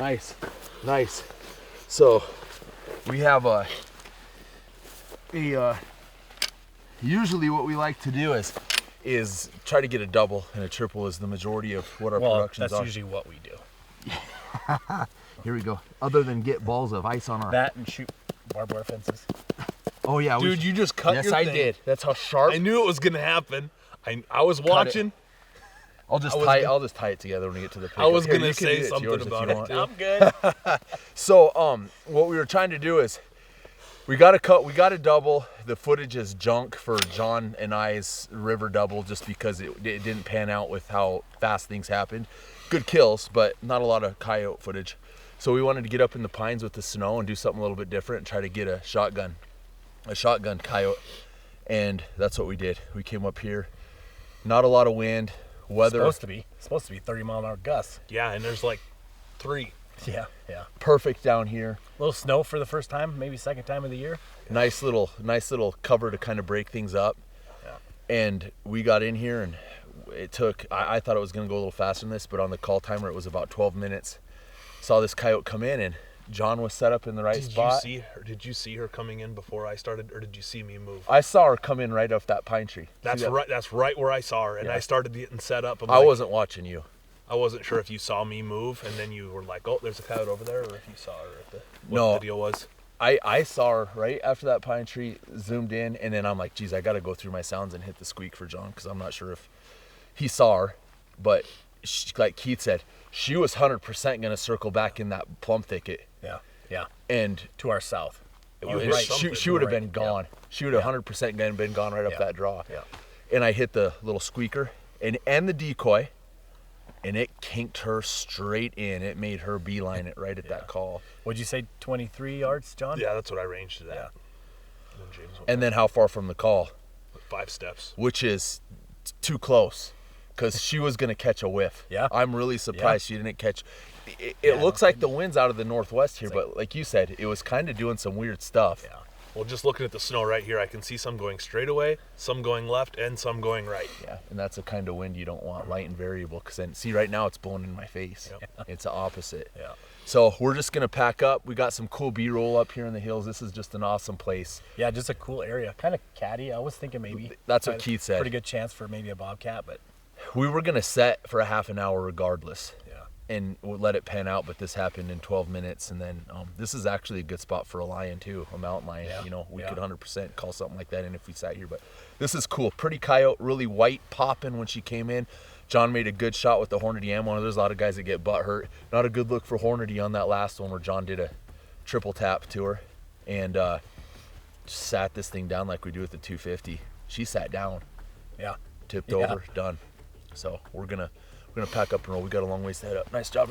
Nice, nice. So we have usually what we like to do is try to get a double, and a triple is the majority of what our productions are. That's usually what we do. Here we go. Other than get balls of ice on our... That and shoot barbed wire fences. Oh yeah. Dude, you just cut your thing. Yes, I did. That's how sharp. I knew it was gonna happen. I was watching. I'll just tie it together when we get to the pickup. I was gonna say something about it. I'm good. So what we were trying to do is we got a double. The footage is junk for John and I's river double just because it didn't pan out with how fast things happened. Good kills, but not a lot of coyote footage. So we wanted to get up in the pines with the snow and do something a little bit different and try to get a shotgun coyote. And that's what we did. We came up here. Not a lot of wind. Weather. Supposed to be 30-mile-an-hour gusts. Yeah, and there's like 3. Yeah. Perfect down here. A little snow for the first time, maybe second time of the year. Nice little cover to kind of break things up. Yeah. And we got in here, and it took, I thought it was going to go a little faster than this, but on the call timer it was about 12 minutes. Saw this coyote come in, and John was set up in the right spot. Did you see her coming in before I started, or did you see me move? I saw her come in right off that pine tree. That's right where I saw her, and I started getting set up. I wasn't watching you. I wasn't sure if you saw me move, and then you were like, "Oh, there's a coyote over there," or if you saw her. What the deal was. I saw her right after that pine tree, zoomed in, and then I'm like, geez, I got to go through my sounds and hit the squeak for John, because I'm not sure if he saw her. But like Keith said, she was 100% going to circle back in that plum thicket. Yeah. And to our south. She would have been gone. Yeah. She would have 100% been gone right up that draw. Yeah. And I hit the little squeaker and the decoy, and it kinked her straight in. It made her beeline it right at that call. What'd you say, 23 yards, John? Yeah, that's what I ranged it at. Yeah. And then how far from the call? 5 steps. Which is too close, because she was going to catch a whiff. Yeah. I'm really surprised she didn't catch. It looks like the wind's out of the northwest here, but like you said, it was kind of doing some weird stuff. Yeah. Well, just looking at the snow right here, I can see some going straight away, some going left, and some going right. Yeah, and that's the kind of wind you don't want, light and variable, because then, see, right now it's blowing in my face. Yep. It's the opposite. Yeah. So we're just going to pack up. We got some cool B-roll up here in the hills. This is just an awesome place. Yeah, just a cool area. Kind of catty. I was thinking maybe. That's what Keith said. Pretty good chance for maybe a bobcat, but. We were going to set for a half an hour regardless. Yeah. And we'll let it pan out, but this happened in 12 minutes. And then this is actually a good spot for a lion too, a mountain lion. Yeah. You know, we could 100% call something like that in if we sat here. But this is cool. Pretty coyote, really white, popping when she came in. John made a good shot with the Hornady ammo. There's a lot of guys that get butt hurt. Not a good look for Hornady on that last one where John did a triple tap to her. And just sat this thing down like we do with the 250. She sat down. Yeah. Tipped over, done. So we're gonna pack up and roll. We got a long ways to head up. Nice job.